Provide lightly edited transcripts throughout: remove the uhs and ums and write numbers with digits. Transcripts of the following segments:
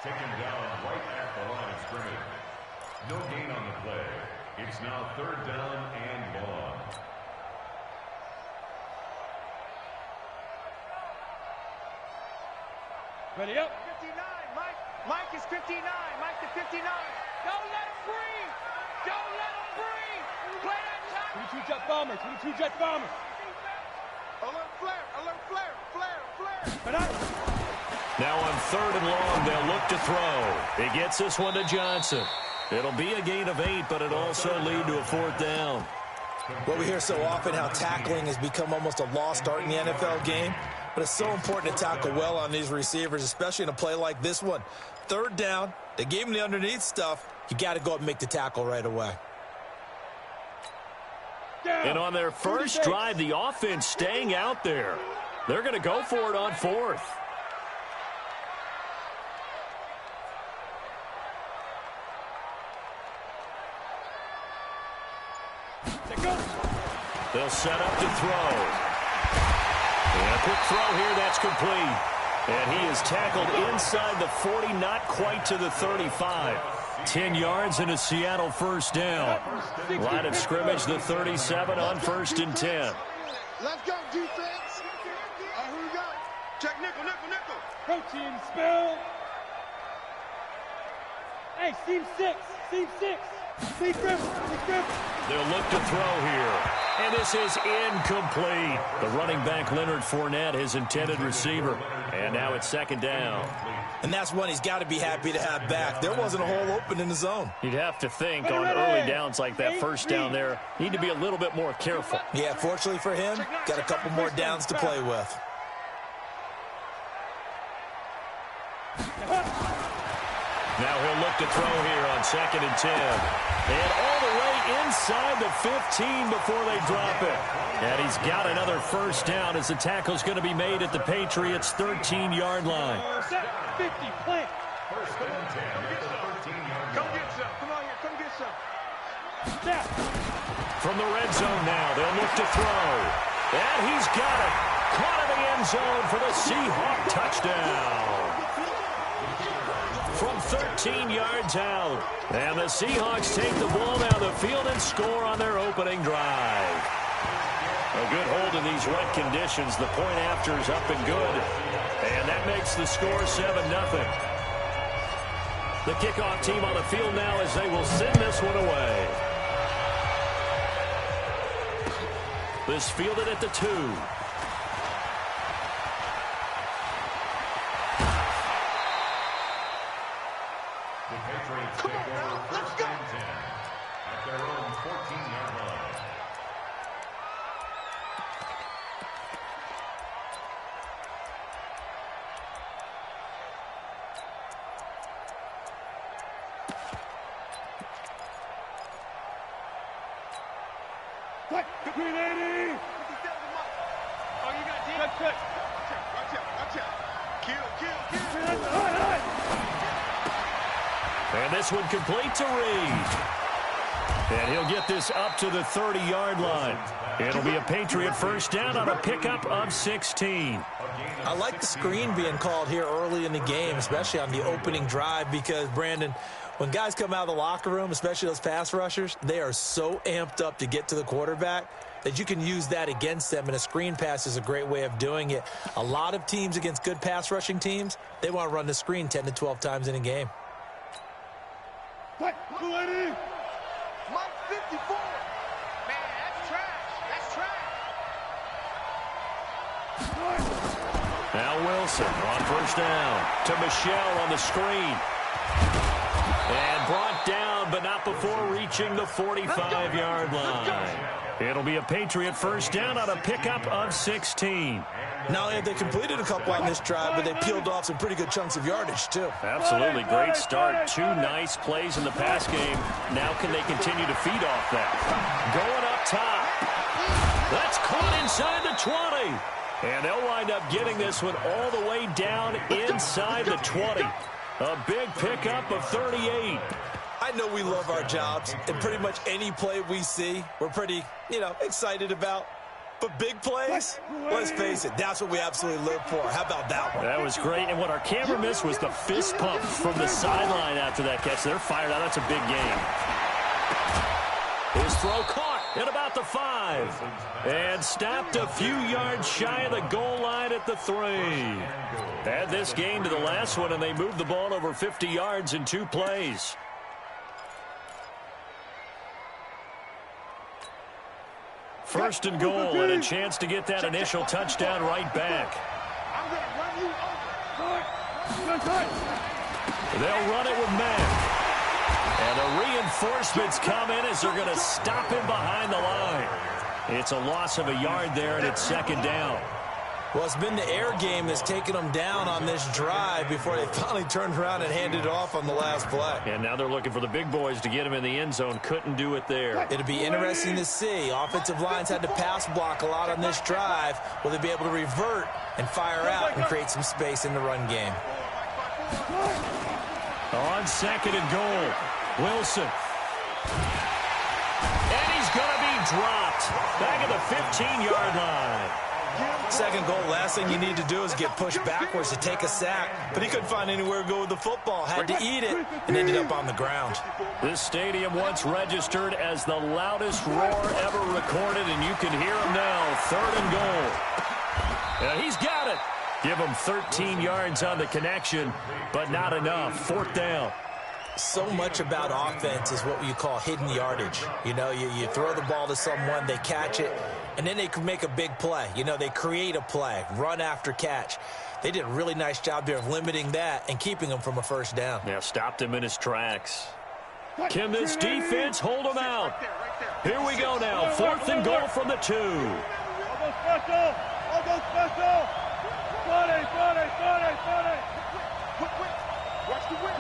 Taken down right at the line of scrimmage. No gain on the play. It's now 3rd down and long. Ready up. 59, Mike. Mike is 59. Mike to 59. Don't let him breathe. Don't let him breathe. Play that time. 22 jet bomber. 22 jet bomber. Alert flare. Alert flare. Flare. Flare. Right up. Now on 3rd and long, they'll look to throw. He gets this one to Johnson. It'll be a gain of 8, but it'll also lead to a 4th down. Well, we hear so often how tackling has become almost a lost art in the NFL game. But it's so important to tackle well on these receivers, especially in a play like this one. 3rd down, they gave him the underneath stuff. You got to go up and make the tackle right away. And on their first drive, the offense staying out there. They're going to go for it on 4th. They'll set up to throw. And a quick throw here, that's complete. And he is tackled inside the 40, not quite to the 35. 10 yards and a Seattle 1st down. Line of scrimmage, the 37 on 1st and 10. Let's go, defense. Who we got? Check nickel, nickel, nickel. Protein spill. Hey, seam 6. Seam 6. Seam 5. They'll look to throw here. And this is incomplete. The running back, Leonard Fournette, his intended receiver. And now it's 2nd down. And that's one he's got to be happy to have back. There wasn't a hole open in the zone. You'd have to think on early downs like that 1st down there, need to be a little bit more careful. Yeah, fortunately for him, got a couple more downs to play with. Now he'll look to throw here on 2nd and 10. And all the way inside the 15 before they drop it. And he's got another 1st down as the tackle's going to be made at the Patriots' 13-yard line. 50, plant. 1st and 10. Come get some. Come on here. Come get some. Snap. From the red zone now, they'll look to throw. And he's got it. Caught in the end zone for the Seahawk touchdown. From 13 yards out. And the Seahawks take the ball down the field and score on their opening drive. A good hold in these wet conditions. The point after is up and good. And that makes the score 7-0. The kickoff team on the field now as they will send this one away. This fielded at the 2. The Patriots take over 1st and 10 at their own 14-yard line. Green 80. Oh, you got D. Check. Watch out. Kill. And this one complete to Reed. And he'll get this up to the 30-yard line. It'll be a Patriot 1st down on a pickup of 16. I like the screen being called here early in the game, especially on the opening drive, because, Brandon, when guys come out of the locker room, especially those pass rushers, they are so amped up to get to the quarterback that you can use that against them, and a screen pass is a great way of doing it. A lot of teams against good pass rushing teams, they want to run the screen 10 to 12 times in a game. Mike 54. Man, that's trash. Now Wilson on 1st down to Michelle on the screen. And brought down, but not before reaching the 45-yard line. It'll be a Patriot 1st down on a pickup of 16. Not only have they completed a couple on this drive, but they peeled off some pretty good chunks of yardage, too. Absolutely great start. 2 nice plays in the pass game. Now can they continue to feed off that? Going up top. That's caught inside the 20. And they'll wind up getting this one all the way down inside the 20. A big pickup of 38. I know we love our jobs, and pretty much any play we see, we're pretty, excited about. But big plays, let's face it, that's what we absolutely live for. How about that one? That was great, and what our camera missed was the fist pump from the sideline after that catch. They're fired out. That's a big game. His throw caught at about the 5. And stopped a few yards shy of the goal line at the 3. Add this game to the last one, and they moved the ball over 50 yards in 2 plays. First and goal, and a chance to get that initial touchdown right back. They'll run it with Mack. And the reinforcements come in as they're going to stop him behind the line. It's a loss of a yard there, and it's second down. Well, it's been the air game that's taken them down on this drive before they finally turned around and handed it off on the last play. And now they're looking for the big boys to get him in the end zone. Couldn't do it there. It'll be interesting to see. Offensive lines had to pass block a lot on this drive. Will they be able to revert and fire out and create some space in the run game? On second and goal, Wilson. And he's going to be dropped back at the 15-yard line. Second goal, last thing you need to do is get pushed backwards to take a sack. But he couldn't find anywhere to go with the football. Had to eat it and ended up on the ground. This stadium once registered as the loudest roar ever recorded, and you can hear him now. Third and goal. And he's got it. Give him 13 yards on the connection, but not enough. Fourth down. So much about offense is what you call hidden yardage. You know, you throw the ball to someone, they catch it, and then they can make a big play. You know, they create a play, run after catch. They did a really nice job there of limiting that and keeping him from a first down. Yeah, stopped him in his tracks. Can this defense hold him out? Here we go now. Fourth and goal from the 2. I'll go special. I'll go special. Watch the win.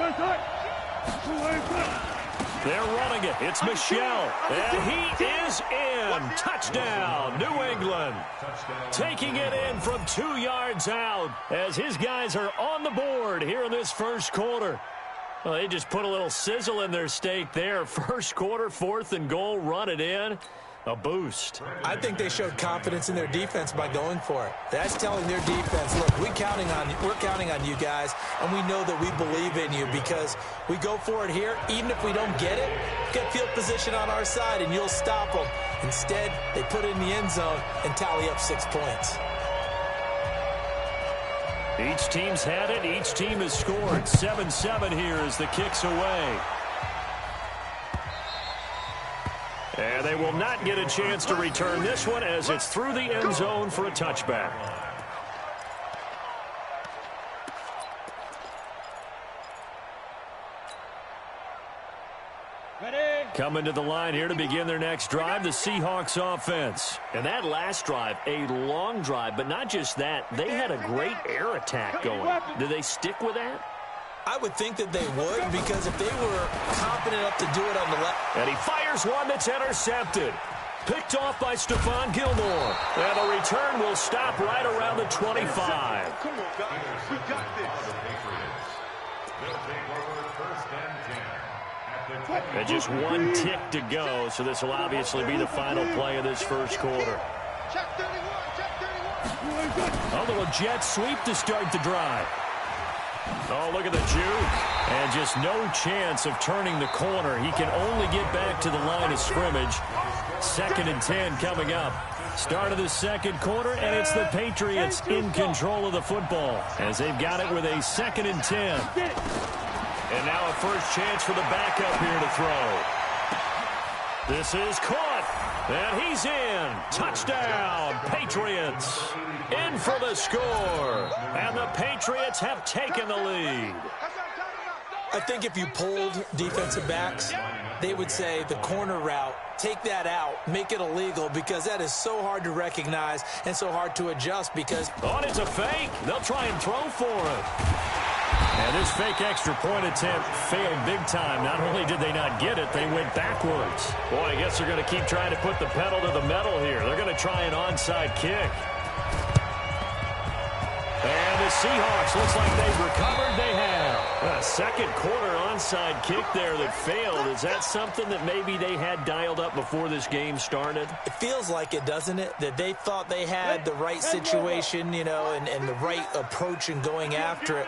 They're running it. It's Michelle. And he is in. Touchdown, New England. Taking it in from 2 yards out as his guys are on the board here in this first quarter. Well, they just put a little sizzle in their steak there. First quarter, fourth and goal, run it in. A boost. I think they showed confidence in their defense by going for it. That's telling their defense, look, we're counting on you guys, and we know that we believe in you because we go for it here. Even if we don't get it, get field position on our side, and you'll stop them. Instead, they put it in the end zone and tally up 6 points. Each team's had it. Each team has scored. 7-7 here as the kick's away. And they will not get a chance to return this one as it's through the end zone for a touchback. Coming to the line here to begin their next drive, the Seahawks offense. And that last drive, a long drive, but not just that. They had a great air attack going. Did they stick with that? I would think that they would, because if they were confident enough to do it on the left. And he fires one that's intercepted. Picked off by Stephon Gilmore. And the return will stop right around the 25. Come on, guys. We got this. And just 1 tick to go, so this will obviously be the final play of this first quarter. Check 31. Check 31. A little jet sweep to start the drive. Oh, look at the juke. And just no chance of turning the corner. He can only get back to the line of scrimmage. 2nd and 10 coming up. Start of the second quarter, and it's the Patriots in control of the football as they've got it with a 2nd and 10. And now a first chance for the backup here to throw. This is caught. And he's in. Touchdown, Patriots. In for the score. And the Patriots have taken the lead. I think if you polled defensive backs, they would say the corner route, take that out, make it illegal, because that is so hard to recognize and so hard to adjust because... Oh, it's a fake. They'll try and throw for it. And this fake extra point attempt failed big time. Not only did they not get it, they went backwards. Boy, I guess they're going to keep trying to put the pedal to the metal here. They're going to try an onside kick. And the Seahawks looks like they've recovered. They have. A second quarter onside kick there that failed. Is that something that maybe they had dialed up before this game started? It feels like it, doesn't it? That they thought they had the right situation, you know, and the right approach in going after it.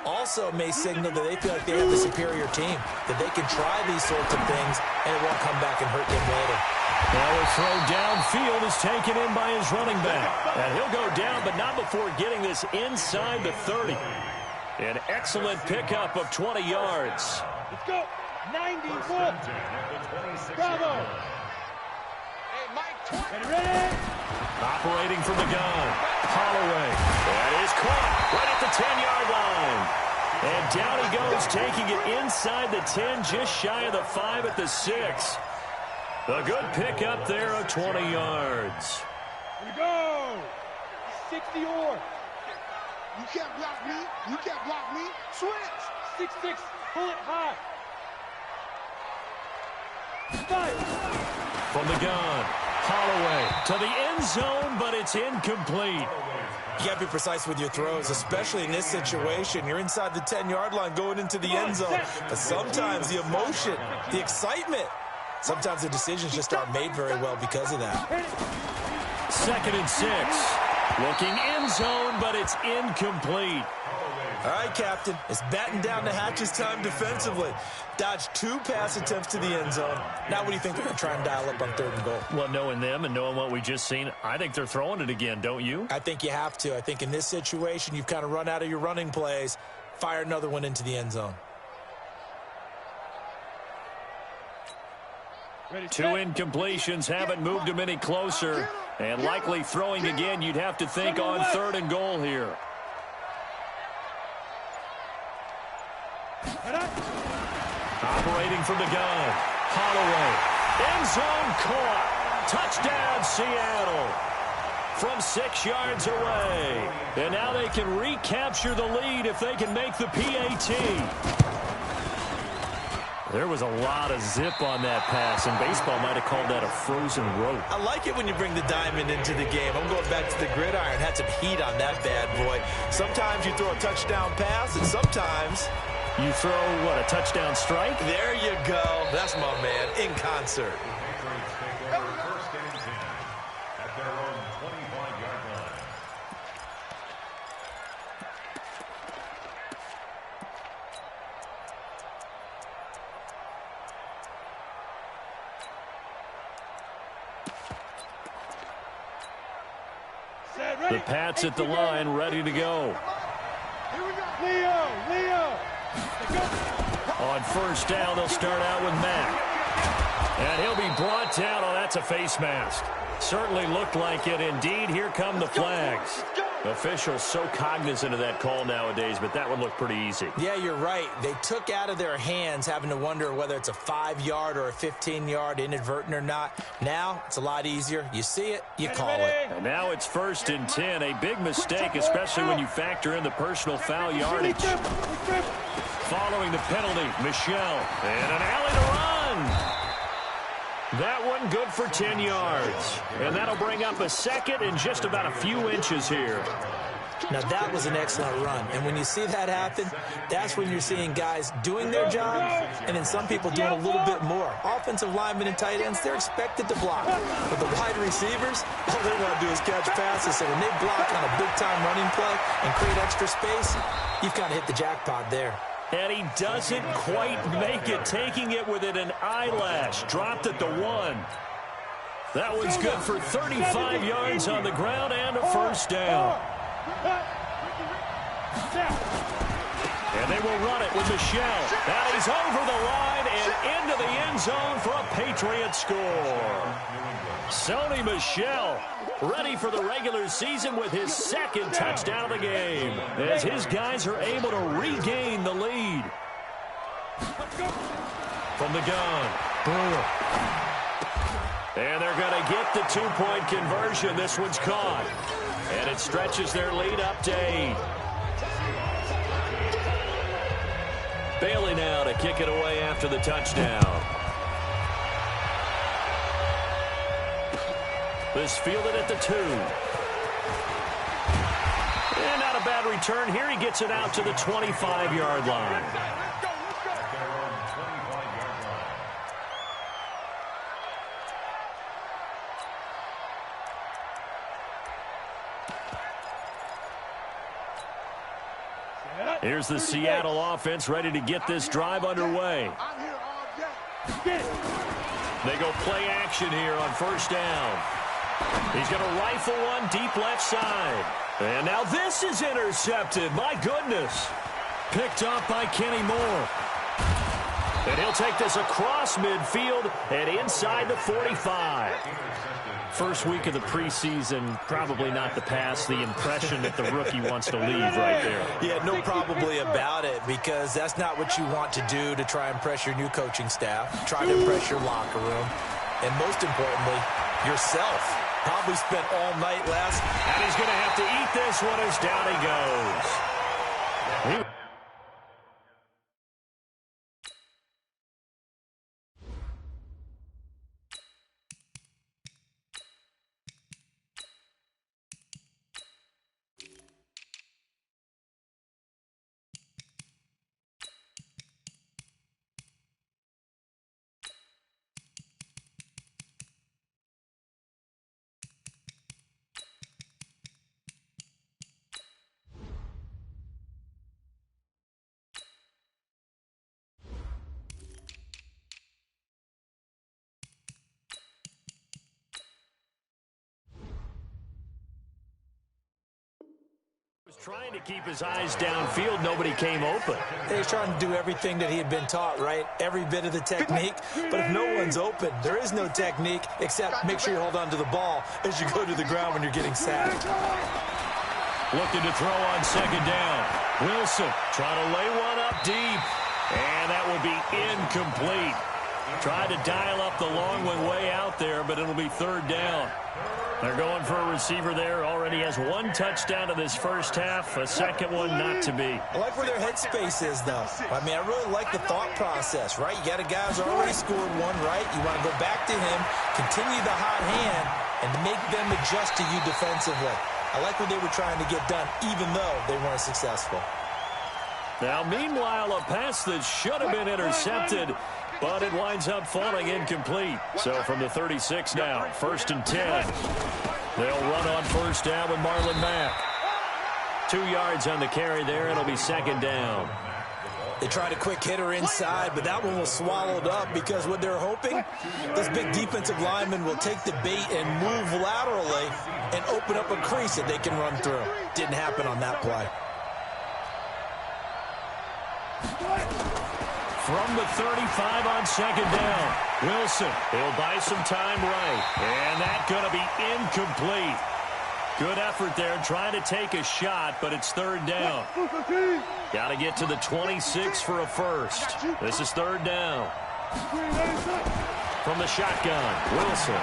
Also may signal that they feel like they have the superior team, that they can try these sorts of things, and it won't come back and hurt them later. Now a throw downfield is taken in by his running back. And he'll go down, but not before getting this inside the 30. An excellent pickup of 20 yards. Let's go. 94. Bravo. Hey, Mike, 20. Ready? Operating from the gun. Holloway. That is caught right at the 10-yard line. And down he goes, taking it inside the 10, just shy of the 5 at the 6. A good pickup there of 20 yards. Here we go. 60 or. You can't block me. You can't block me. Switch. 6-6. Pull it high. 5. From the gun, Holloway to the end zone, but it's incomplete. You got to be precise with your throws, especially in this situation. You're inside the 10-yard line going into the end zone. But sometimes the emotion, the excitement, sometimes the decisions just aren't made very well because of that. 2nd and 6. Looking end zone, but it's incomplete. All right, Captain. It's batten down the hatches time defensively. Dodged 2 pass attempts to the end zone. Now what do you think they're going to try and dial up on 3rd and goal? Well, knowing them and knowing what we just seen, I think they're throwing it again, don't you? I think you have to. I think in this situation, you've kind of run out of your running plays. Fire another one into the end zone. 2 incompletions haven't moved him any closer. And likely throwing again, you'd have to think on 3rd and goal here. Operating from the gun. Holloway. End zone caught. Touchdown, Seattle. From 6 yards away. And now they can recapture the lead if they can make the PAT. There was a lot of zip on that pass, and baseball might have called that a frozen rope. I like it when you bring the diamond into the game. I'm going back to the gridiron. Had some heat on that bad boy. Sometimes you throw a touchdown pass, and sometimes you throw, what, a touchdown strike? There you go. That's my man, in concert. The Pats at the line, ready to go. Leo. On 1st down, they'll start out with Mack. And he'll be brought down. Oh, that's a face mask. Certainly looked like it. Indeed, here come the flags. Officials so cognizant of that call nowadays, but that would look pretty easy. Yeah, you're right. They took out of their hands having to wonder whether it's a 5-yard or a 15-yard, inadvertent or not. Now, it's a lot easier. You see it, you call it. And now it's 1st and 10. A big mistake, especially when you factor in the personal foul yardage. Following the penalty, Michelle. And an alley to run. That one good for 10 yards. And that'll bring up a 2nd and just about a few inches here. Now, that was an excellent run. And when you see that happen, that's when you're seeing guys doing their job and then some people doing a little bit more. Offensive linemen and tight ends, they're expected to block. But the wide receivers, all they want to do is catch passes. So when they block on a big-time running play and create extra space, you've kind of hit the jackpot there. And he doesn't quite make it, taking it within an eyelash. Dropped at the 1. That one's good for 35 yards on the ground and a 1st down. And they will run it with Michelle. That is over the line and into the end zone for a Patriot score. Sony Michel ready for the regular season with his 2nd touchdown of the game as his guys are able to regain the lead. From the gun, Brewer. And they're going to get the 2-point conversion. This one's caught. And it stretches their lead up to 8. Bailey now to kick it away after the touchdown. This fielded at the 2. And not a bad on return here. He gets it out to the 25-yard line. Here's the Seattle offense ready to get this drive underway. They go play action here on first down. He's going to rifle one deep left side. And now this is intercepted. My goodness. Picked up by Kenny Moore. And he'll take this across midfield and inside the 45. First week of the preseason, probably not the pass, the impression that the rookie wants to leave right there. Yeah, no probably about it, because that's not what you want to do to try and impress your new coaching staff, try to impress your locker room, and most importantly, yourself. Probably spent all night last. And he's going to have to eat this one as down he goes. Trying to keep his eyes downfield. Nobody came open. He was trying to do everything that he had been taught, right? Every bit of the technique. But if no one's open, there is no technique except make sure you hold on to the ball as you go to the ground when you're getting sacked. Looking to throw on second down. Wilson trying to lay one up deep. And that will be incomplete. Tried to dial up the long one way out there, but it'll be third down. They're going for a receiver there. Already has one touchdown in this first half. A second one not to be. I like where their headspace is, though. I mean, I really like the thought process, right? You got a guy who's already scored one, right? You want to go back to him, continue the hot hand, and make them adjust to you defensively. I like what they were trying to get done, even though they weren't successful. Now, meanwhile, a pass that should have been intercepted, but it winds up falling incomplete. So from the 36 now, 1st and 10. They'll run on first down with Marlon Mack. 2 yards on the carry there. It'll be second down. They tried a quick hitter inside, but that one was swallowed up because what they're hoping, this big defensive lineman will take the bait and move laterally and open up a crease that they can run through. Didn't happen on that play. From the 35 on second down, Wilson, he'll buy some time right. And that's going to be incomplete. Good effort there trying to take a shot, but it's third down. Got to get to the 26 for a first. This is third down. From the shotgun, Wilson.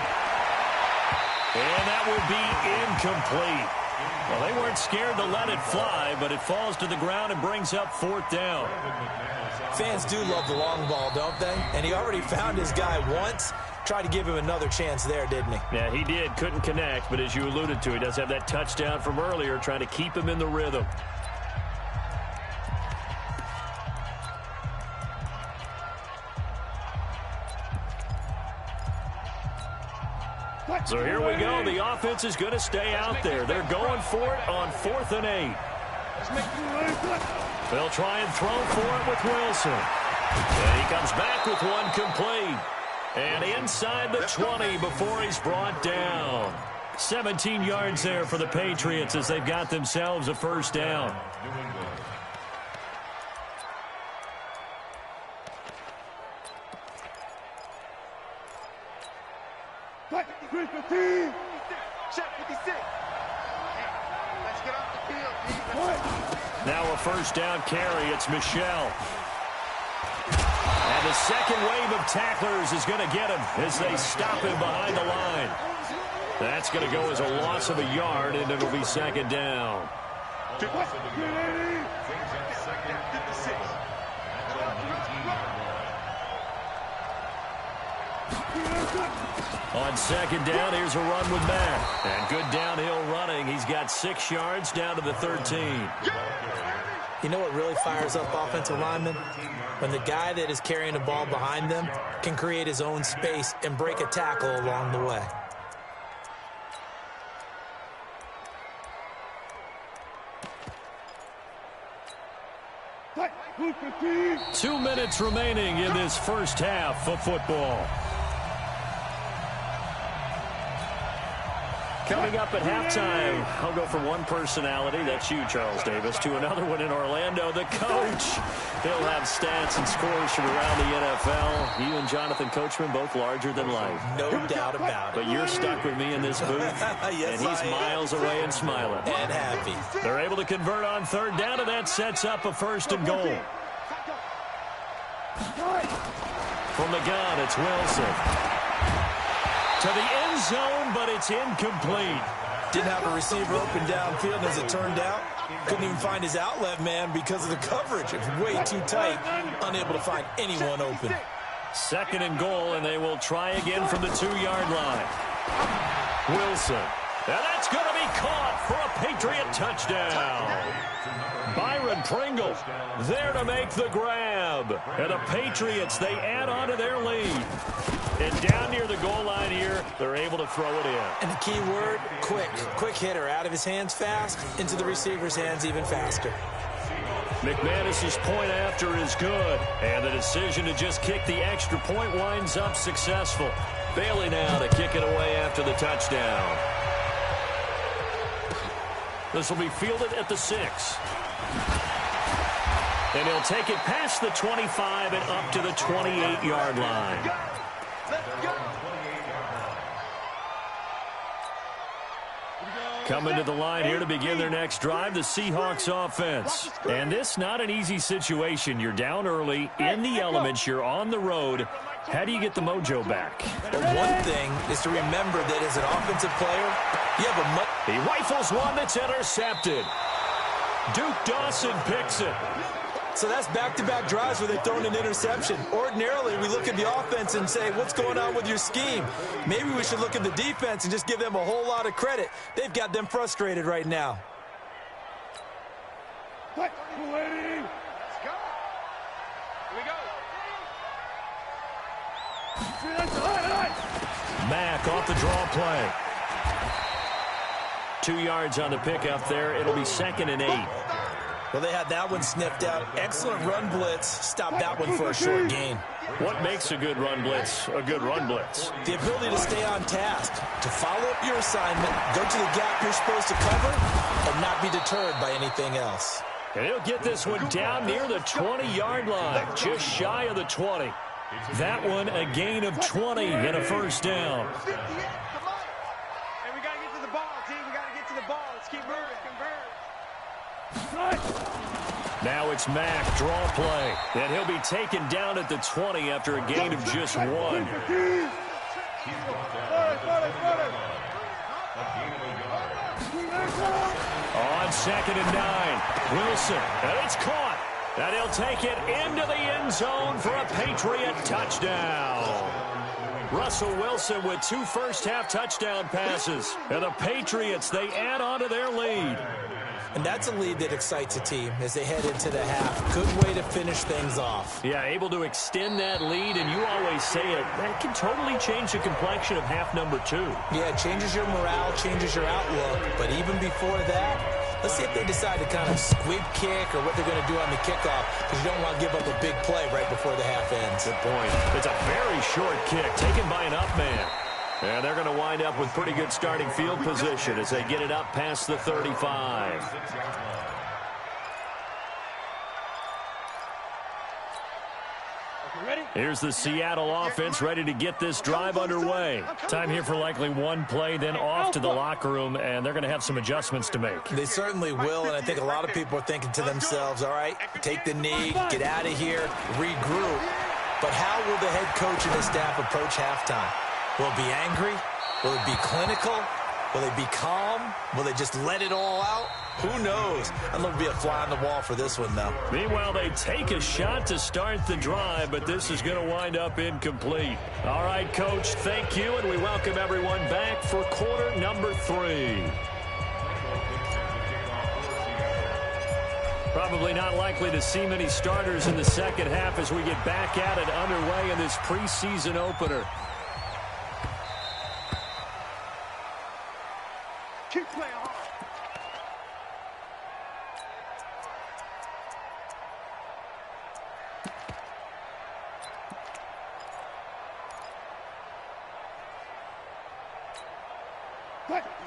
And that will be incomplete. Well, they weren't scared to let it fly, but it falls to the ground and brings up fourth down. Fans do love the long ball, don't they? And he already found his guy once. Tried to give him another chance there, didn't he? Yeah, he did. Couldn't connect, but as you alluded to, he does have that touchdown from earlier, trying to keep him in the rhythm. So here we go. The offense is going to stay out there. They're going for it on 4th and 8. They'll try and throw for it with Wilson. And he comes back with one complete. And inside the 20 before he's brought down. 17 yards there for the Patriots as they've got themselves a first down. Now a first down carry. It's Michel. And the second wave of tacklers is going to get him as they stop him behind the line. That's going to go as a loss of a yard, and it'll be second down. On second down, here's a run with Mack. And good downhill running. He's got 6 yards down to the 13. You know what really fires up offensive linemen? When the guy that is carrying the ball behind them can create his own space and break a tackle along the way. Hey, 2 minutes remaining in this first half of football. Coming up at halftime, I'll go from one personality, that's you, Charles Davis, to another one in Orlando, the coach. He'll have stats and scores from around the NFL. You and Jonathan Coachman, both larger than life. No doubt about it. But you're stuck with me in this booth, yes, and he's miles away and smiling. And happy. They're able to convert on third down, and that sets up a 1st and goal. From the gun, it's Wilson. To the end zone, but it's incomplete. Didn't have a receiver open downfield, as it turned out. Couldn't even find his outlet man because of the coverage. It was way too tight. Unable to find anyone open. 2nd and goal, and they will try again from the 2-yard line. Wilson. And that's going to be caught for a Patriot touchdown. Byron Pringle there to make the grab. And the Patriots, they add on to their lead. And down near the goal line here, they're able to throw it in. And the key word, quick. Quick hitter. Out of his hands fast, into the receiver's hands even faster. McManus's point after is good. And the decision to just kick the extra point winds up successful. Bailey now to kick it away after the touchdown. This will be fielded at the 6. And he'll take it past the 25 and up to the 28-yard line. Coming to the line here to begin their next drive, the Seahawks offense. And this not an easy situation. You're down early, in the elements, you're on the road. How do you get the mojo back? Well, one thing is to remember that as an offensive player, you have a He rifles one that's intercepted. Duke Dawson picks it. So that's back-to-back drives where they've thrown an interception. Ordinarily, we look at the offense and say, what's going on with your scheme? Maybe we should look at the defense and just give them a whole lot of credit. They've got them frustrated right now. Let's go. Here we go. Mack off the draw play. 2 yards on the pickup there. It'll be 2nd and 8. Well, they had that one sniffed out. Excellent run blitz. Stop that one for a short gain. What makes a good run blitz a good run blitz? The ability to stay on task, to follow up your assignment, go to the gap you're supposed to cover, and not be deterred by anything else. And he'll get this one down near the 20-yard line, just shy of the 20. That one a gain of 20 and a 1st down. And we got to get to the ball, team. We got to get to the ball. Let's keep moving. Now it's Mack, draw play. And he'll be taken down at the 20 after a gain of just 1. On 2nd and 9, Wilson, and it's caught. And he'll take it into the end zone for a Patriot touchdown. Russell Wilson with 2 first-half touchdown passes. And the Patriots, they add on to their lead. And that's a lead that excites a team as they head into the half. Good way to finish things off. Yeah, able to extend that lead, and you always say it, that can totally change the complexion of half number 2. Yeah, it changes your morale, changes your outlook. But even before that, let's see if they decide to kind of squib kick or what they're going to do on the kickoff, because you don't want to give up a big play right before the half ends. Good point. It's a very short kick taken by an up man. And they're going to wind up with pretty good starting field position as they get it up past the 35. Here's the Seattle offense ready to get this drive underway. Time here for likely one play, then off to the locker room, and they're going to have some adjustments to make. They certainly will, and I think a lot of people are thinking to themselves, all right, take the knee, get out of here, regroup. But how will the head coach and his staff approach halftime? Will it be angry? Will it be clinical? Will they be calm? Will they just let it all out? Who knows? I'd love to be a fly on the wall for this one, though. Meanwhile, they take a shot to start the drive, but this is going to wind up incomplete. All right, Coach, thank you, and we welcome everyone back for quarter number 3. Probably not likely to see many starters in the second half as we get back at it underway in this preseason opener. Keep playing hard.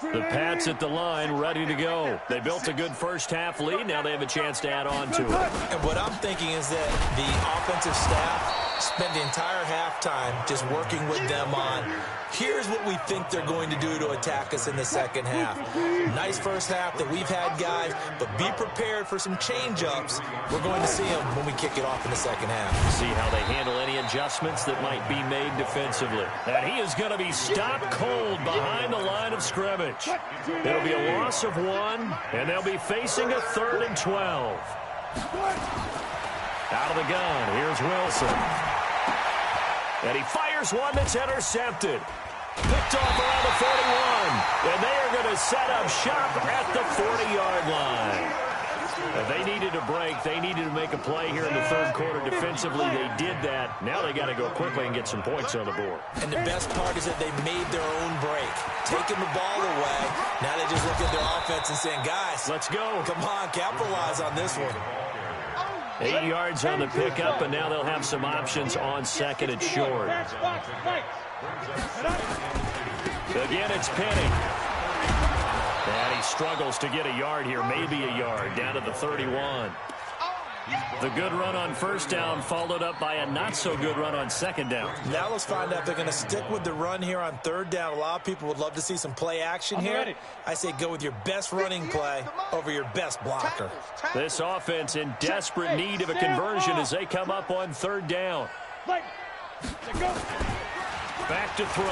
The Pats at the line, ready to go. They built a good first-half lead. Now they have a chance to add on to it. And what I'm thinking is that the offensive staff spent the entire halftime just working with them on, here's what we think they're going to do to attack us in the second half. Nice first half that we've had, guys, but be prepared for some change-ups. We're going to see them when we kick it off in the second half. See how they handle any adjustments that might be made defensively. And he is going to be stopped cold behind the line of scrimmage. It'll be a loss of 1, and they'll be facing a 3rd and 12. Out of the gun, here's Wilson. And he fires one that's intercepted. Picked off around the 41. And they are going to set up shop at the 40-yard line. They needed a break. They needed to make a play here in the third quarter defensively. They did that. Now they got to go quickly and get some points on the board. And the best part is that they made their own break, taking the ball away. Now they just look at their offense and saying, guys, let's go. Come on, capitalize on this one. 8 yards on the pickup, and now they'll have some options on second and short. Again, it's Penny. And he struggles to get a yard here, maybe a yard, down to the 31. The good run on first down followed up by a not-so-good run on second down. Now let's find out if they're going to stick with the run here on third down. A lot of people would love to see some play action here. I say go with your best running play over your best blocker. This offense in desperate need of a conversion as they come up on third down. Back to throw.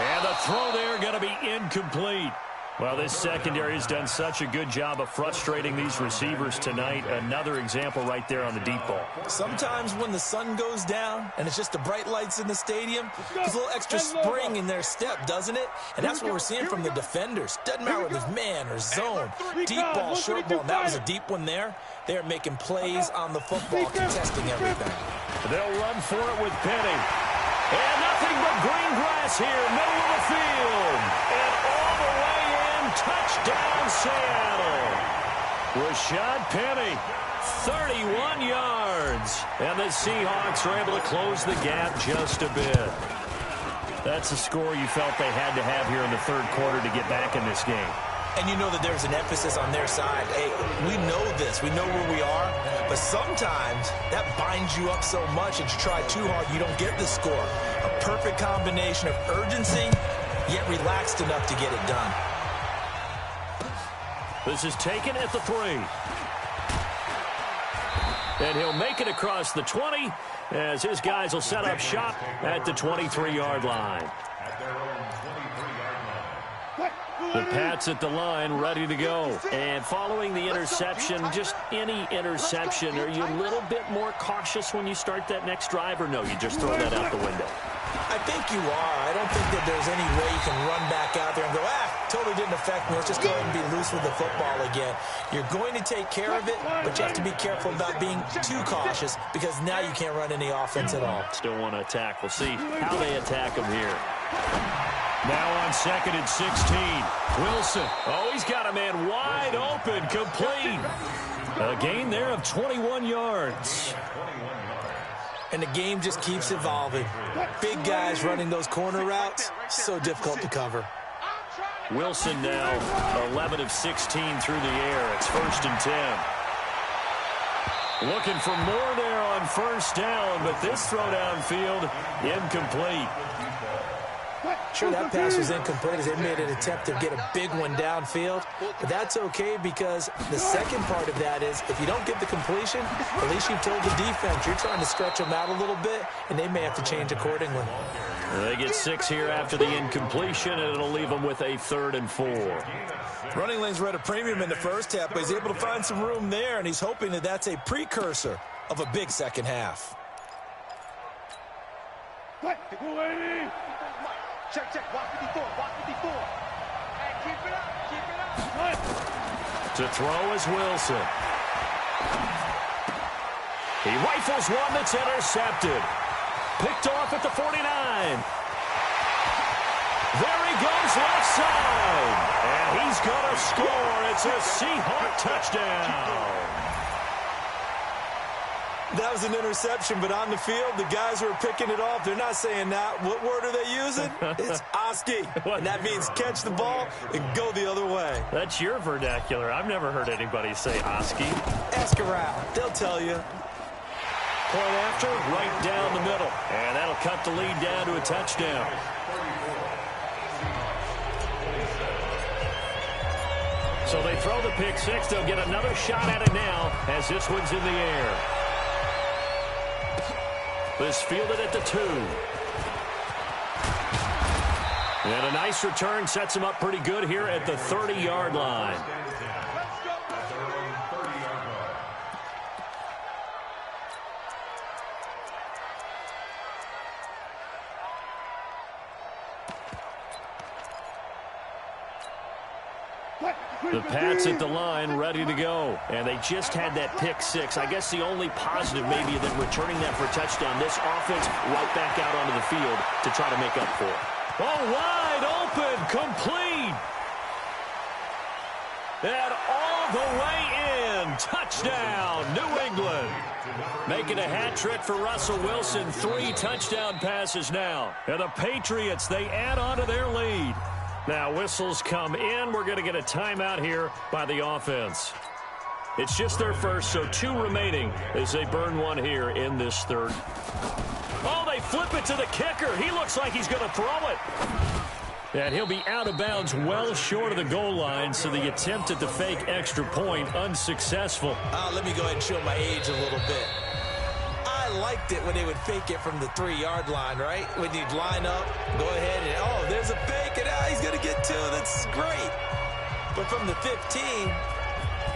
And the throw there going to be incomplete. Well, this secondary has done such a good job of frustrating these receivers tonight. Another example right there on the deep ball. Sometimes when the sun goes down and it's just the bright lights in the stadium, there's a little extra spring in their step, doesn't it? And that's what we're seeing from the defenders. Doesn't matter whether it's man or zone, deep ball, short ball. And that was a deep one there. They're making plays on the football, contesting everything. They'll run for it with Penny. And nothing but green grass here, middle of the field. And all the way in, touchdown Seattle. Rashad Penny, 31 yards. And the Seahawks are able to close the gap just a bit. That's a score you felt they had to have here in the third quarter to get back in this game. And you know that there's an emphasis on their side. Hey, we know this. We know where we are. But sometimes that binds you up so much that you try too hard, you don't get the score. A perfect combination of urgency, yet relaxed enough to get it done. This is taken at the 3. And he'll make it across the 20 as his guys will set up shop at the 23-yard line. The Pats at the line, ready to go. And following the interception, just any interception, are you a little bit more cautious when you start that next drive, or no, you just throw that out the window? I think you are. I don't think that there's any way you can run back out there and go, totally didn't affect me. Let's just go ahead and be loose with the football again. You're going to take care of it, but you have to be careful about being too cautious because now you can't run any offense at all. Still want to attack. We'll see how they attack them here. Now on second and 16. Wilson. Oh, he's got a man wide open, complete. A gain there of 21 yards. And the game just keeps evolving. Big guys running those corner routes, so difficult to cover. Wilson now 11 of 16 through the air. It's 1st and 10. Looking for more there on first down, but this throw downfield incomplete. Sure, that pass was incomplete as they made an attempt to get a big one downfield. But that's okay because the second part of that is if you don't get the completion, at least you've told the defense you're trying to stretch them out a little bit, and they may have to change accordingly. They get 6 here after the incompletion, and it'll leave them with a 3rd and 4. Running lanes were at a premium in the first half, but he's able to find some room there, and he's hoping that that's a precursor of a big second half. Check, check. Walk 54. Walk 54. Hey, keep it up. Keep it up. To throw is Wilson. He rifles one that's intercepted. Picked off at the 49. There he goes left side. And he's going to score. It's a Seahawk touchdown. That was an interception, but on the field, the guys who are picking it off, they're not saying that. What word are they using? It's Oski. And that means catch the ball and go the other way. That's your vernacular. I've never heard anybody say Oski. Ask around. They'll tell you. Point after, right down the middle. And that'll cut the lead down to a touchdown. So they throw the pick six. They'll get another shot at it now as this one's in the air. This fielded at the 2. And a nice return sets him up pretty good here at the 30-yard line. The Pats at the line, ready to go. And they just had that pick six. I guess the only positive maybe that returning that for a touchdown, this offense right back out onto the field to try to make up for it. Oh, wide open, complete. And all the way in. Touchdown, New England. Making a hat trick for Russell Wilson. 3 touchdown passes now. And the Patriots, they add on to their lead. Now, whistles come in. We're going to get a timeout here by the offense. It's just their first, so 2 remaining as they burn one here in this third. Oh, they flip it to the kicker. He looks like he's going to throw it. And he'll be out of bounds well short of the goal line, so the attempt at the fake extra point unsuccessful. Let me go ahead and show my age a little bit. I liked it when they would fake it from the 3-yard line, right? When you'd line up, go ahead and, oh, there's a fake, and he's going to get 2. That's great. But from the 15,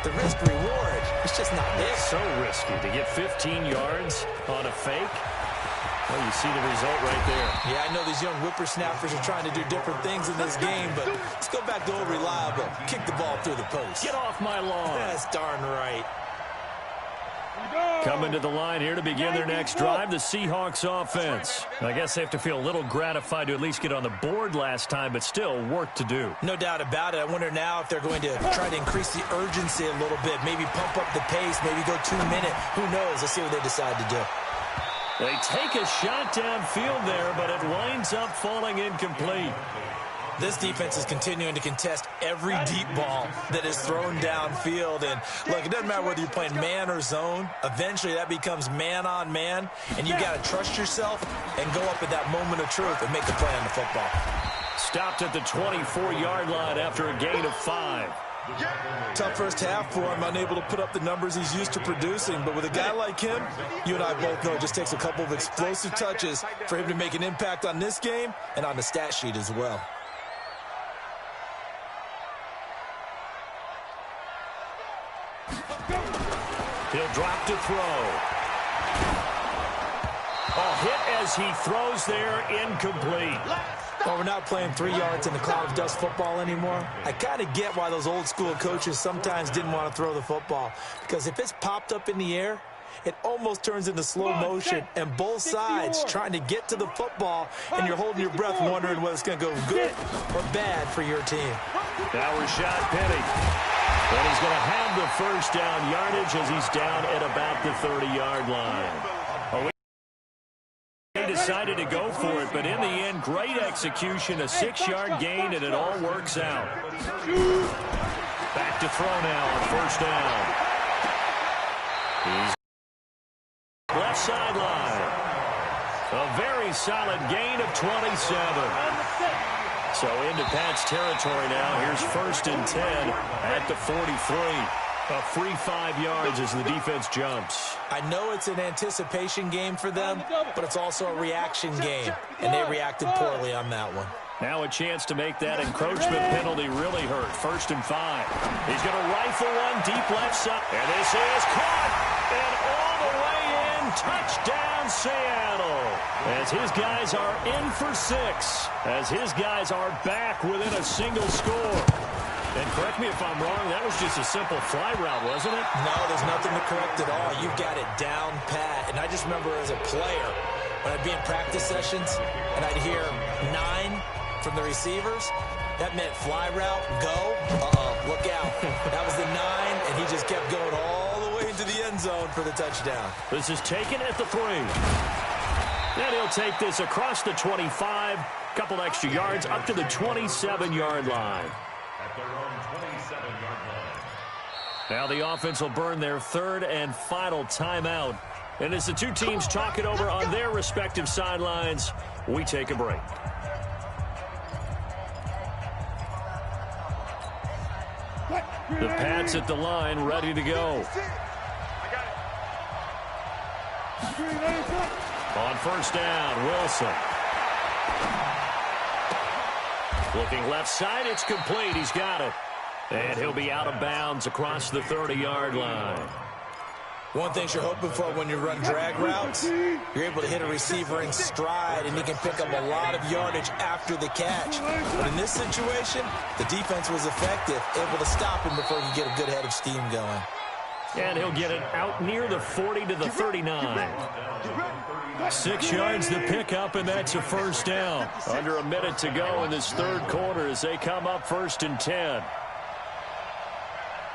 the risk-reward, it's just not there. It's so risky to get 15 yards on a fake. Well, you see the result right there. Yeah, I know these young whippersnappers are trying to do different things in this game, but let's go back to old reliable. Kick the ball through the post. Get off my lawn. That's darn right. Coming to the line here to begin their next drive, the Seahawks offense. I guess they have to feel a little gratified to at least get on the board last time, but still work to do. No doubt about it. I wonder now if they're going to try to increase the urgency a little bit, maybe pump up the pace, maybe go 2-minute. Who knows? Let's see what they decide to do. They take a shot downfield there, but it winds up falling incomplete. This defense is continuing to contest every deep ball that is thrown downfield. And, look, it doesn't matter whether you're playing man or zone. Eventually, that becomes man-on-man, and you got to trust yourself and go up at that moment of truth and make the play on the football. Stopped at the 24-yard line after a gain of 5. Tough first half for him, unable to put up the numbers he's used to producing. But with a guy like him, you and I both know it just takes a couple of explosive touches for him to make an impact on this game and on the stat sheet as well. He'll drop to throw. A hit as he throws there, incomplete. Well, we're not playing 3 yards in the cloud of dust football anymore. I kind of get why those old school coaches sometimes didn't want to throw the football. Because if it's popped up in the air, it almost turns into slow motion, and both sides trying to get to the football, and you're holding your breath wondering whether it's going to go good or bad for your team. Now Rashad Penny. And he's going to have the first down yardage as he's down at about the 30-yard line. He decided to go for it, but in the end, great execution, a 6-yard gain, and it all works out. Back to throw now on first down. He's left sideline. A very solid gain of 27. So into Pat's territory now. Here's 1st and 10 at the 43. A free 5 yards as the defense jumps. I know it's an anticipation game for them, but it's also a reaction game, and they reacted poorly on that one. Now a chance to make that encroachment penalty really hurt. 1st and 5. He's going to rifle one deep left side. And this is caught. And all the way in. Touchdown, Seattle. As his guys are in for 6. As his guys are back within a single score. And correct me if I'm wrong, that was just a simple fly route, wasn't it? No, there's nothing to correct at all. You've got it down pat. And I just remember as a player, when I'd be in practice sessions, and I'd hear 9 from the receivers, that meant fly route, go, look out. That was the 9, and he just kept going all the way into the end zone for the touchdown. This is taken at the 3. And he'll take this across the 25, couple extra yards up to the 27-yard line. At their own 27-yard line. Now the offense will burn their 3rd and final timeout. And as the two teams talk it over on their respective sidelines, we take a break. The Pats at the line, ready to go. On 1st down, Wilson. Looking left side, it's complete. He's got it. And he'll be out of bounds across the 30-yard line. One thing you're hoping for when you run drag routes, you're able to hit a receiver in stride, and he can pick up a lot of yardage after the catch. But in this situation, the defense was effective, able to stop him before he could get a good head of steam going. And he'll get it out near the 40 to the 39. 6 yards the pickup, and that's a 1st down. Under a minute to go in this 3rd quarter as they come up 1st and 10.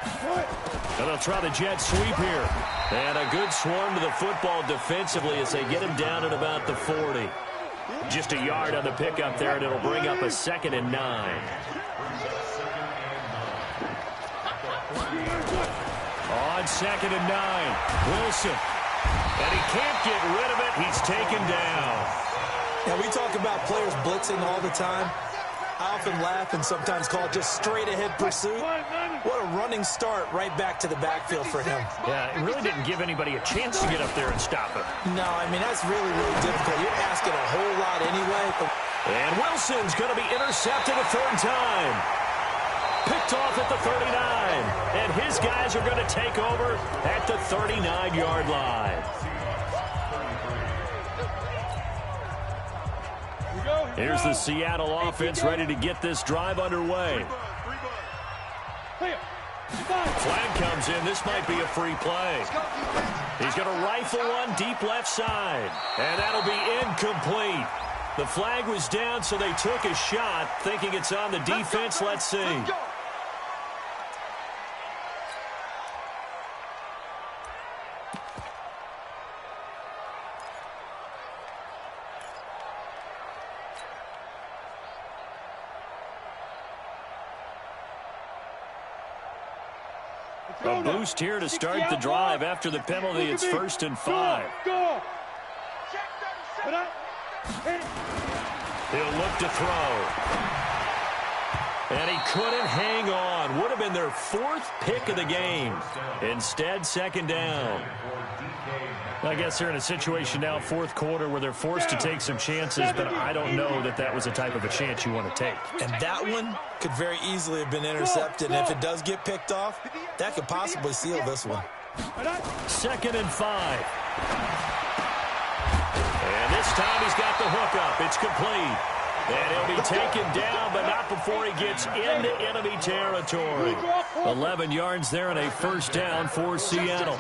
And they'll try the jet sweep here. And a good swarm to the football defensively as they get him down at about the 40. Just a yard on the pickup there, and it'll bring up a 2nd and 9. On 2nd and 9, Wilson. And he can't get rid of it. He's taken down. Now, we talk about players blitzing all the time. I often laugh and sometimes call it just straight-ahead pursuit. What a running start right back to the backfield for him. Yeah, it really didn't give anybody a chance to get up there and stop him. No, I mean, that's really, really difficult. You're asking a whole lot anyway. And Wilson's going to be intercepted a 3rd time. Picked off at the 39. And his guys are going to take over at the 39-yard line. Here's the Seattle offense ready to get this drive underway. Flag comes in. This might be a free play. He's going to rifle one deep left side. And that'll be incomplete. The flag was down, so they took a shot, thinking it's on the defense. Let's see. A boost here to start the drive. After the penalty, it's 1st and 5. He'll look to throw. And he couldn't hang on. Would have been their 4th pick of the game. Instead, 2nd down. I guess they're in a situation now, 4th quarter, where they're forced to take some chances, but I don't know that that was the type of a chance you want to take. And that one could very easily have been intercepted. And if it does get picked off, that could possibly seal this one. 2nd and 5. And this time he's got the hook up. It's complete. And he'll be taken down, but not before he gets into enemy territory. 11 yards there and a 1st down for Seattle.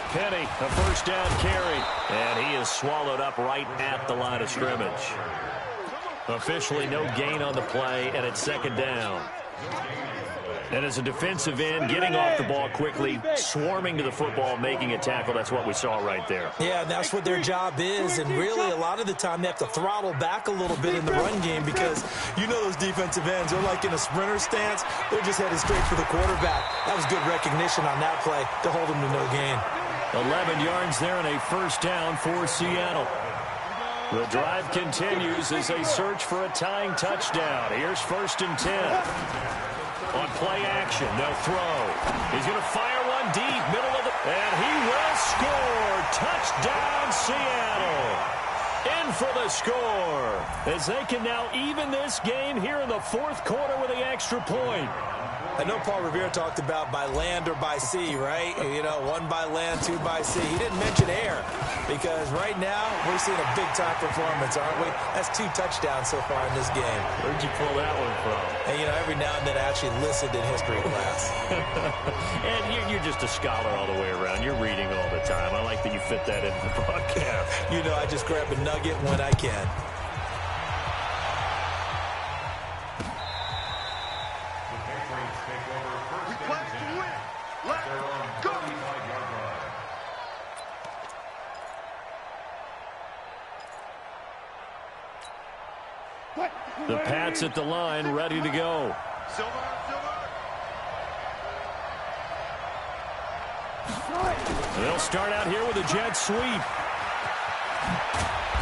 Penny, a 1st down carry. And he is swallowed up right at the line of scrimmage. Officially no gain on the play, and it's 2nd down. And as a defensive end, getting off the ball quickly, swarming to the football, making a tackle, that's what we saw right there. Yeah, that's what their job is, and really a lot of the time they have to throttle back a little bit in the run game because you know those defensive ends, they're like in a sprinter stance. They're just headed straight for the quarterback. That was good recognition on that play to hold him to no gain. 11 yards there and a 1st down for Seattle. The drive continues as they search for a tying touchdown. Here's 1st and 10. On play action, no throw. He's going to fire one deep, middle of the... And he will score. Touchdown, Seattle. In for the score. As they can now even this game here in the 4th quarter with the extra point. I know Paul Revere talked about by land or by sea, right? You know, 1 by land, 2 by sea. He didn't mention air because right now we're seeing a big-time performance, aren't we? That's 2 touchdowns so far in this game. Where'd you pull that one from? And, you know, every now and then I actually listened in history class. And you're just a scholar all the way around. You're reading all the time. I like that you fit that into the broadcast. You know, I just grab a nugget when I can. The Pats at the line, ready to go. They'll start out here with a jet sweep.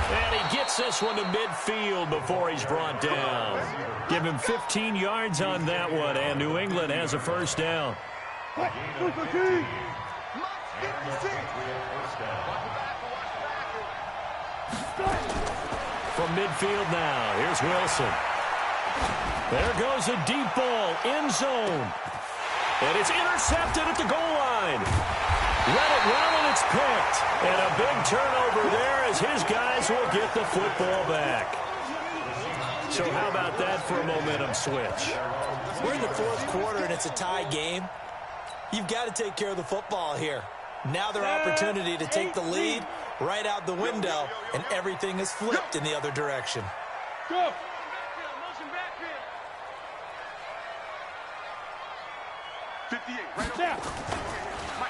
And he gets this one to midfield before he's brought down. Give him 15 yards on that one, and New England has a 1st down. From midfield now, here's Wilson. There goes a deep ball, end zone. And it's intercepted at the goal line. Read it well, and it's picked. And a big turnover there as his guys will get the football back. So how about that for a momentum switch? We're in the 4th quarter, and it's a tie game. You've got to take care of the football here. Now their opportunity to take the lead right out the window, and everything is flipped in the other direction. Go.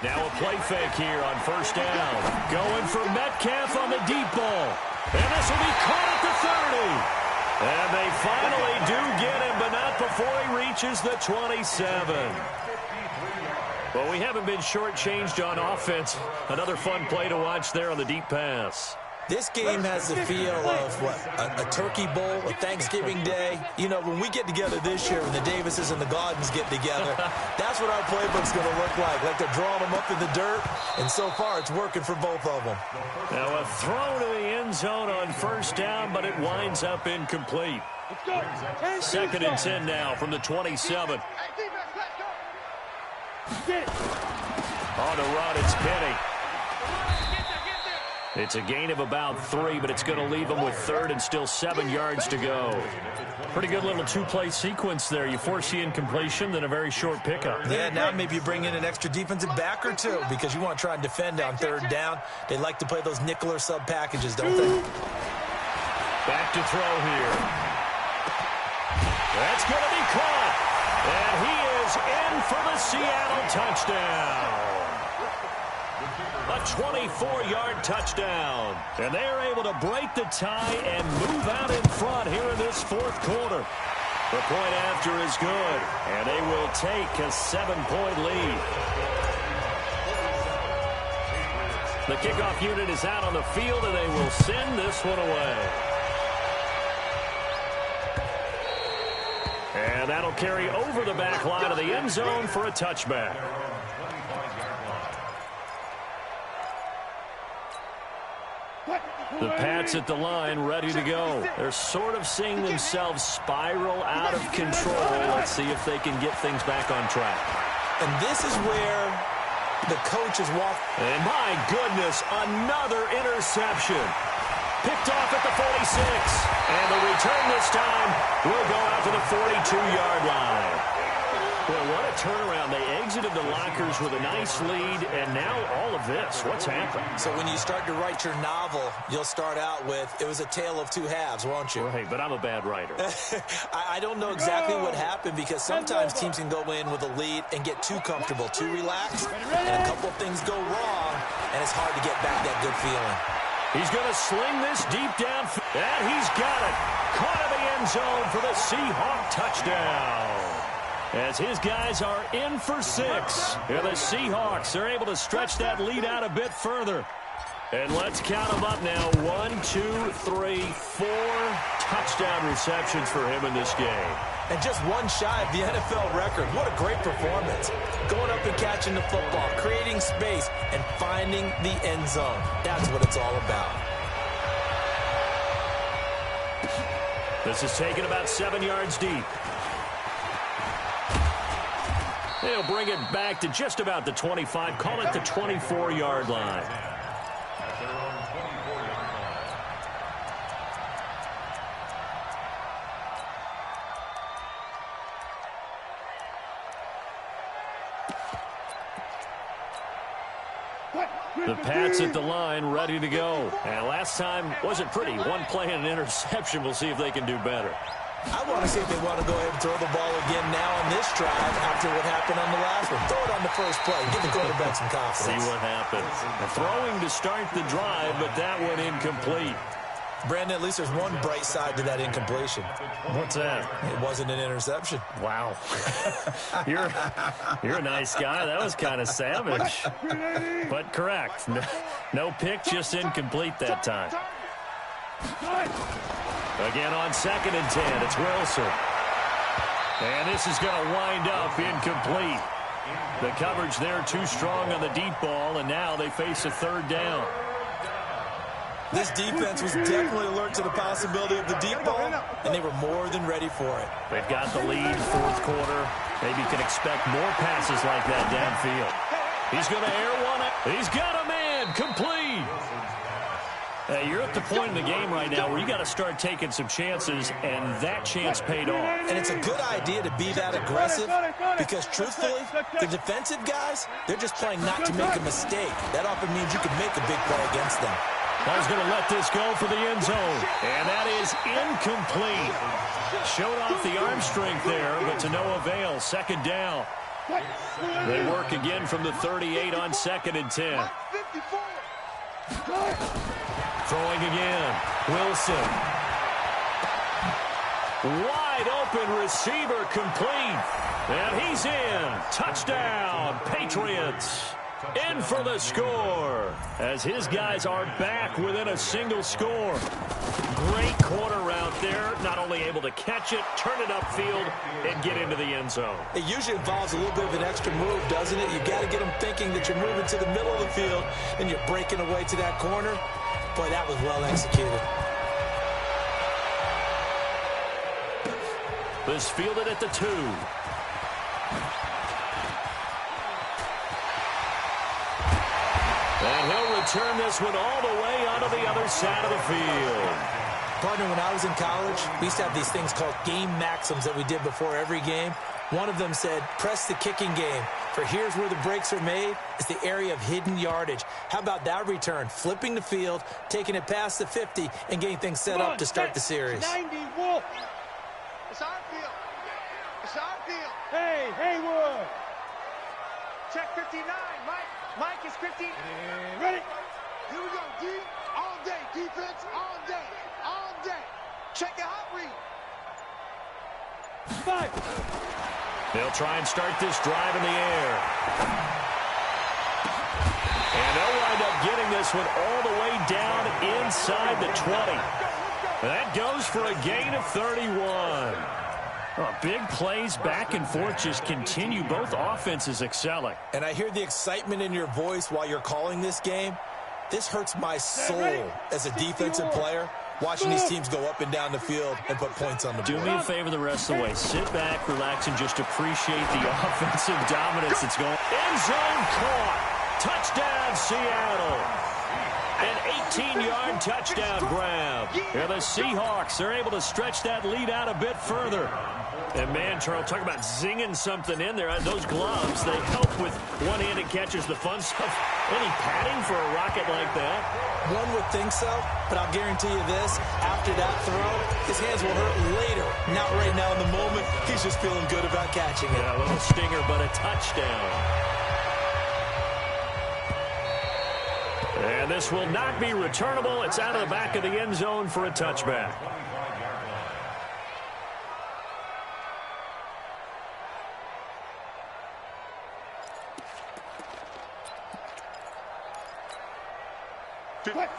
Now a play fake here on 1st down. Going for Metcalf on the deep ball. And this will be caught at the 30. And they finally do get him, but not before he reaches the 27. Well, we haven't been shortchanged on offense. Another fun play to watch there on the deep pass. This game has the feel of, what, a turkey bowl, a Thanksgiving day. You know, when we get together this year, when the Davises and the Gaudens get together, that's what our playbook's going to look like. Like they're drawing them up in the dirt, and so far it's working for both of them. Now a throw to the end zone on 1st down, but it winds up incomplete. 2nd and 10 now from the 27. On the run, it's Penny. It's a gain of about 3, but it's going to leave them with 3rd and still 7 yards to go. Pretty good little 2-play sequence there. You force the incompletion, then a very short pickup. Yeah, now maybe you bring in an extra defensive back or 2 because you want to try and defend on 3rd down. They like to play those nickel or sub packages, don't they? Back to throw here. That's going to be caught. And he is in for the Seattle touchdown. A 24-yard touchdown. And they are able to break the tie and move out in front here in this 4th quarter. The point after is good, and they will take a 7-point lead. The kickoff unit is out on the field, and they will send this one away. And that'll carry over the back line of the end zone for a touchback. The Pats at the line, ready to go. They're sort of seeing themselves spiral out of control. Let's see if they can get things back on track. And this is where the coach is walking. And my goodness, another interception. Picked off at the 46. And the return this time will go out to the 42-yard line. Well, what a turnaround. They exited the lockers with a nice lead, and now all of this. What's happened? So when you start to write your novel, you'll start out with, it was a tale of 2 halves, won't you? Right, but I'm a bad writer. I don't know exactly what happened because sometimes teams can go in with a lead and get too comfortable, too relaxed, and a couple of things go wrong, and it's hard to get back that good feeling. He's going to sling this deep down, and he's got it. Caught in the end zone for the Seahawk touchdown. As his guys are in for 6. And the Seahawks are able to stretch that lead out a bit further. And let's count them up now. 1, 2, 3, 4 touchdown receptions for him in this game. And just one shy of the NFL record. What a great performance. Going up and catching the football, creating space, and finding the end zone. That's what it's all about. This is taken about 7 yards deep. They'll bring it back to just about the 25. Call it the 24-yard line. The Pats at the line, ready to go. And last time wasn't pretty. One play and an interception. We'll see if they can do better. I want to see if they want to go ahead and throw the ball again now on this drive after what happened on the last one. Throw it on the first play. Give the quarterback some confidence. See what happens. Throwing to start the drive, but that one incomplete. Brandon, at least there's one bright side to that incompletion. What's that? It wasn't an interception. Wow. You're a nice guy. That was kind of savage. But correct. No pick, just incomplete that time. Again on 2nd and 10. It's Wilson. And this is going to wind up incomplete. The coverage there too strong on the deep ball, and now they face a 3rd down. This defense was definitely alert to the possibility of the deep ball, and they were more than ready for it. They've got the lead, 4th quarter. Maybe you can expect more passes like that downfield. He's going to air one. He's got a man, complete. Hey, you're at the point in the game right now where you got to start taking some chances, and that chance paid off. And it's a good idea to be that aggressive because, truthfully, the defensive guys, they're just playing not to make a mistake. That often means you can make a big play against them. Ball's going to let this go for the end zone, and that is incomplete. Showed off the arm strength there, but to no avail. 2nd down. They work again from the 38 on 2nd and 10. Throwing again. Wilson. Wide open receiver complete. And he's in. Touchdown, Patriots. In for the score as his guys are back within a single score. Great corner route there. Not only able to catch it, turn it upfield, and get into the end zone. It usually involves a little bit of an extra move, doesn't it? You got to get them thinking that you're moving to the middle of the field and you're breaking away to that corner. Boy, that was well executed. This fielded at the 2. And he'll return this one all the way onto the other side of the field. Partner, when I was in college, we used to have these things called game maxims that we did before every game. One of them said, press the kicking game, for here's where the breaks are made. It's the area of hidden yardage. How about that return? Flipping the field, taking it past the 50, and getting things set up to start the series. 90, Wolf. It's our field. It's our field. Hey, Haywood. Check 59, Mike is 50. Ready? Here we go, D. All day. Defense all day. All day. Check the hot read. 5. They'll try and start this drive in the air. And they'll wind up getting this one all the way down inside the 20. That goes for a gain of 31. Oh, big plays back and forth just continue. Both offenses excelling. And I hear the excitement in your voice while you're calling this game. This hurts my soul as a defensive player, watching these teams go up and down the field and put points on the board. Do me a favor the rest of the way. Sit back, relax, and just appreciate the offensive dominance that's going. End zone caught. Touchdown, Seattle. An 18-yard touchdown grab. Here the Seahawks are able to stretch that lead out a bit further. And, man, Charles, talk about zinging something in there. Those gloves, they help with one-handed catches, the fun stuff. Any padding for a rocket like that? One would think so, but I'll guarantee you this. After that throw, his hands will hurt later. Not right now in the moment. He's just feeling good about catching it. Yeah, a little stinger, but a touchdown. And this will not be returnable. It's out of the back of the end zone for a touchback.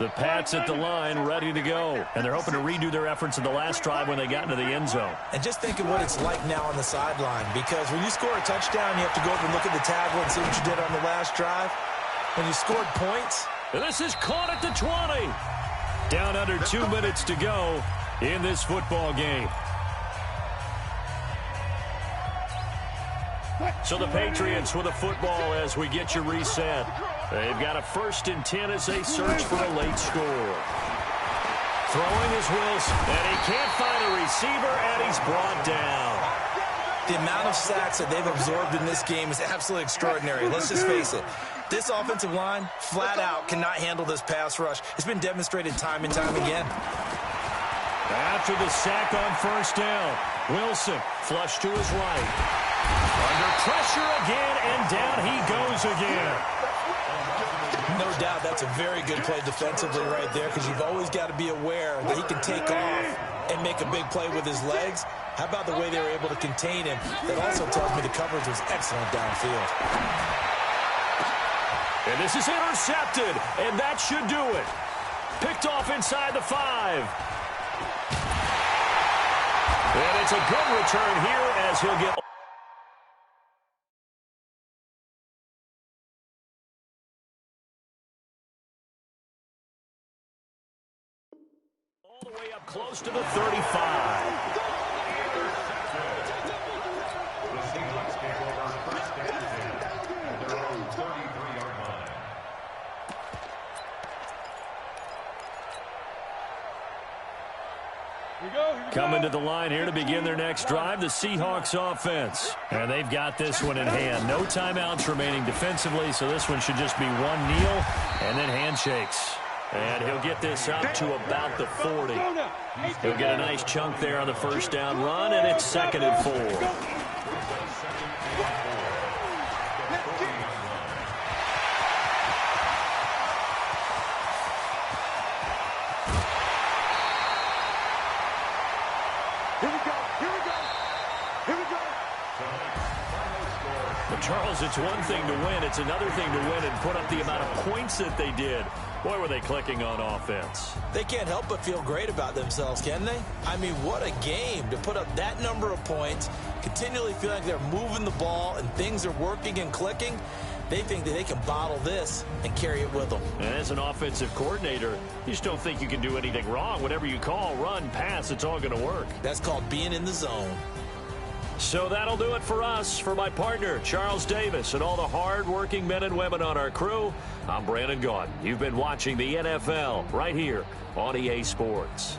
The Pats at the line, ready to go. And they're hoping to redo their efforts in the last drive when they got into the end zone. And just think of what it's like now on the sideline, because when you score a touchdown, you have to go over and look at the tablet and see what you did on the last drive. When you scored points. This is caught at the 20. Down under 2 minutes to go in this football game. So the Patriots with a football as we get you reset. They've got a 1st and 10 as they search for a late score. Throwing is Wilson, and he can't find a receiver, and he's brought down. The amount of sacks that they've absorbed in this game is absolutely extraordinary. Let's just face it. This offensive line, flat out, cannot handle this pass rush. It's been demonstrated time and time again. After the sack on 1st down, Wilson flushed to his right. Under pressure again, and down he goes again. No doubt that's a very good play defensively right there, because you've always got to be aware that he can take off and make a big play with his legs. How about the way they were able to contain him? That also tells me the coverage was excellent downfield. And this is intercepted, and that should do it. Picked off inside the 5. And it's a good return here as he'll get... all the way up close to the 35. Coming to the line here to begin their next drive, the Seahawks offense. And they've got this one in hand. No timeouts remaining defensively, so this one should just be one kneel and then handshakes. And he'll get this out to about the 40. He'll get a nice chunk there on the 1st down run, and it's 2nd and 4. Charles, it's one thing to win. It's another thing to win and put up the amount of points that they did. Boy, were they clicking on offense. They can't help but feel great about themselves, can they? I mean, what a game to put up that number of points, continually feel like they're moving the ball and things are working and clicking. They think that they can bottle this and carry it with them. And as an offensive coordinator, you just don't think you can do anything wrong. Whatever you call, run, pass, it's all going to work. That's called being in the zone. So that'll do it for us. For my partner, Charles Davis, and all the hard-working men and women on our crew, I'm Brandon Gaudin. You've been watching the NFL right here on EA Sports.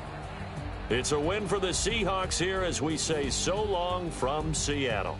It's a win for the Seahawks here as we say so long from Seattle.